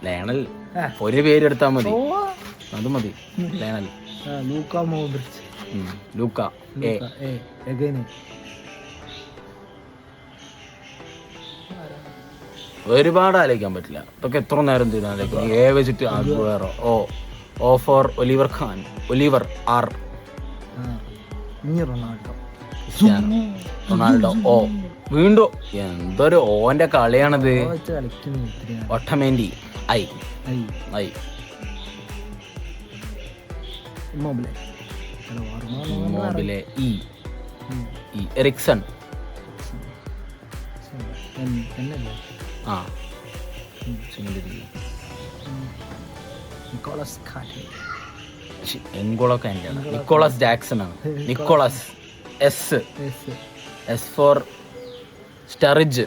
Lionel ഒരു പേരെടുത്താൽ മതി, അത് മതി. Lionel, Luka Modric, Luka. ഒരുപാട് ആലോചിക്കാൻ പറ്റില്ല. ഇതൊക്കെ എത്ര നേരം തീരുമാനിക്കും. എ വെച്ചിട്ട് Aguero, O four Oliver Kahn, Oliver R, Ronaldo O. വീണ്ടും എന്തൊരു ഓന്റെ കളിയാണത്. ഒട്ടമേന്റി ഐ, മൊബിലെ ഇ, എറിക്സൺ എൻഗോളോ കാന്റാണ്. നിക്കോളാസ് ജാക്സൺ ആണ്. Nicolas S four സ്റ്ററിജ്,